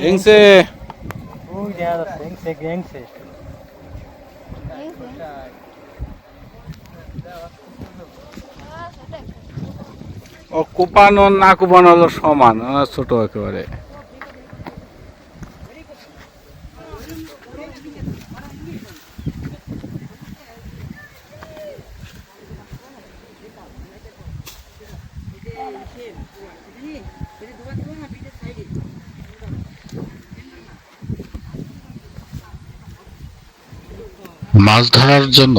এংসে ও কোপানো না কোপানো হলো সমান, ছোট একেবারে। মাছ ধরার জন্য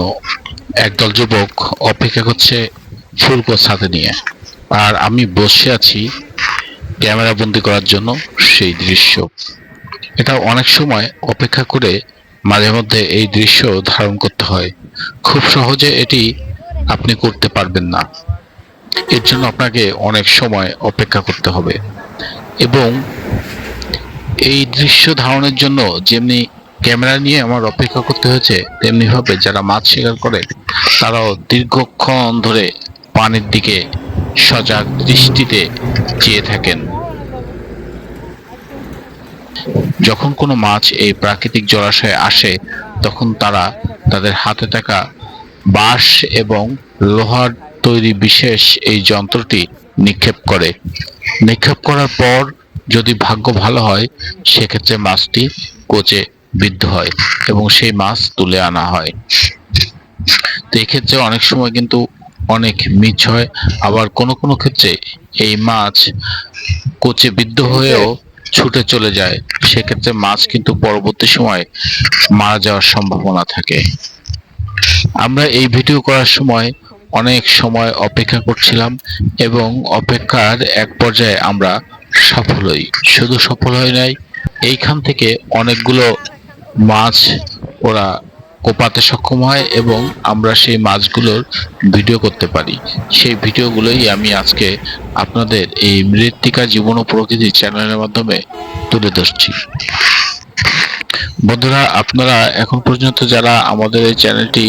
একদল যুবক অপেক্ষা করছে ফুলকো ছাতা নিয়ে, আর আমি বসে আছি ক্যামেরা বন্দি করার জন্য সেই দৃশ্য। এটা অনেক সময় অপেক্ষা করে মাঝে মধ্যে এই দৃশ্য ধারণ করতে হয়। খুব সহজে এটি আপনি করতে পারবেন না, এর জন্য আপনাকে অনেক সময় অপেক্ষা করতে হবে। এবং এই দৃশ্য ধারণের জন্য যেমনি ক্যামেরা নিয়ে আমার অপেক্ষা করতে হয়েছে, তেমনি ভাবে যারা মাছ শিকার করে তারাও দীর্ঘক্ষণ ধরে পানির দিকে সজাগ দৃষ্টিতে চেয়ে থাকেন। যখন কোনো মাছ এই প্রাকৃতিক জলাশয়ে আসে, তখন তারা তাদের হাতে থাকা বাঁশ এবং লোহার তৈরি বিশেষ এই যন্ত্রটি নিক্ষেপ করার পর যদি ভাগ্য ভালো হয়, সেক্ষেত্রে মাছটি কোচে বিদ্ধ হয় এবং সেই মাছ তুলে আনা হয়। তো এক্ষেত্রে অনেক সময় কিন্তু অনেক মিস হয়, আবার কোনো কোনো ক্ষেত্রে এই মাছ কোচে বিদ্ধ হয়েও ছুটে চলে যায়। সেক্ষেত্রে মাছ কিন্তু পরবর্তী সময় মারা যাওয়ার সম্ভাবনা থাকে। আমরা এই ভিডিও করার সময় অনেক সময় অপেক্ষা করছিলাম এবং অপেক্ষার এক পর্যায়ে আমরা সফল হই। শুধু সফল হই নাই, এইখান থেকে অনেকগুলো মাছ ওরা কোপাতে সক্ষম হয় এবং আমরা সেই মাছগুলোর ভিডিও করতে পারি। সেই ভিডিওগুলোই আমি আজকে আপনাদের এই মৃত্তিকা জীবন ও প্রকৃতি চ্যানেলের মাধ্যমে তুলে ধরছি। বন্ধুরা, আপনারা এখন পর্যন্ত যারা আমাদের এই চ্যানেলটি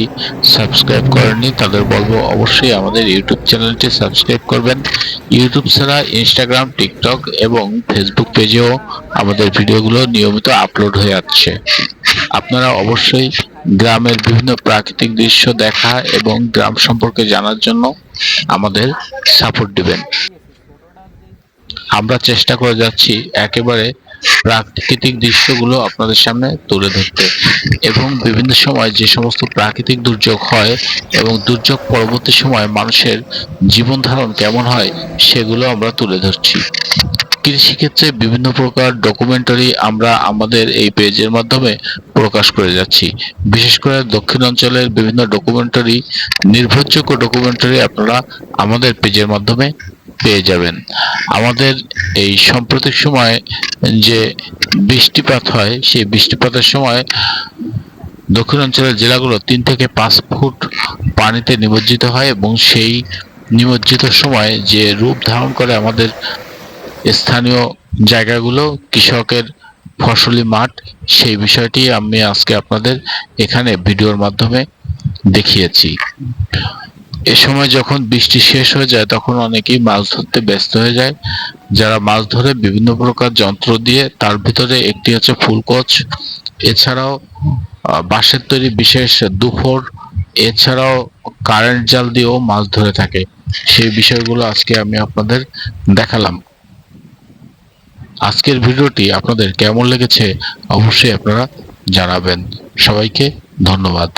সাবস্ক্রাইব করেননি, তাদের বলবো অবশ্যই আমাদের ইউটিউব চ্যানেলটি সাবস্ক্রাইব করবেন। ইউটিউব ছাড়া ইনস্টাগ্রাম, টিকটক এবং ফেসবুক পেজেও আমাদের ভিডিওগুলো নিয়মিত আপলোড হয়ে আসছে। আপনারা অবশ্যই গ্রামের বিভিন্ন প্রাকৃতিক দৃশ্য দেখা এবং গ্রাম সম্পর্কে জানার জন্য আমাদের সাপোর্ট দিবেন। আমরা চেষ্টা করে যাচ্ছি একেবারে প্রাকৃতিক দৃশ্যগুলো আপনাদের সামনে তুলে ধরতে, এবং বিভিন্ন সময় যে সমস্ত প্রাকৃতিক দুর্যোগ হয় এবং দুর্যোগ পরবর্তী সময় মানুষের জীবন ধারণ কেমন হয়, সেগুলো আমরা তুলে ধরছি। কৃষিক্ষেত্রে বিভিন্ন প্রকার ডকুমেন্টারি আমরা আমাদের এই পেজের মাধ্যমে প্রকাশ করে যাচ্ছি। বিশেষ করে দক্ষিণ অঞ্চলের বিভিন্ন ডকুমেন্টারি, নির্ভরযোগ্য ডকুমেন্টারি আপনারা আমাদের পেজের মাধ্যমে পেয়ে যাবেন। আমাদের এই সাম্প্রতিক সময়ে যে বৃষ্টিপাত হয়, সেই বৃষ্টিপাতের সময় দক্ষিণ অঞ্চলের জেলাগুলো 3 থেকে 5 ফুট পানিতে নিমজ্জিত হয় এবং সেই নিমজ্জিত সময় যে রূপ ধারণ করে আমাদের স্থানীয় জায়গাগুলো, কৃষকের ফসলি মাঠ, সেই বিষয়টি আমি আজকে আপনাদের এখানে ভিডিওর মাধ্যমে দেখিয়েছি। এ সময় যখন বৃষ্টি শেষ হয়ে যায়, তখন অনেকেই মাছ ধরতে ব্যস্ত হয়ে যায়। যারা মাছ ধরে বিভিন্ন প্রকার যন্ত্র দিয়ে, তার ভিতরে একটি হচ্ছে ফুলকোচ, এছাড়াও বাঁশের তৈরি বিশেষ দুফোর, এছাড়াও কারেন্ট জাল দিয়েও মাছ ধরে থাকে। সেই বিষয়গুলো আজকে আমি আপনাদের দেখালাম। আজকের ভিডিওটি আপনাদের কেমন লেগেছে অবশ্যই আপনারা জানাবেন। সবাইকে ধন্যবাদ।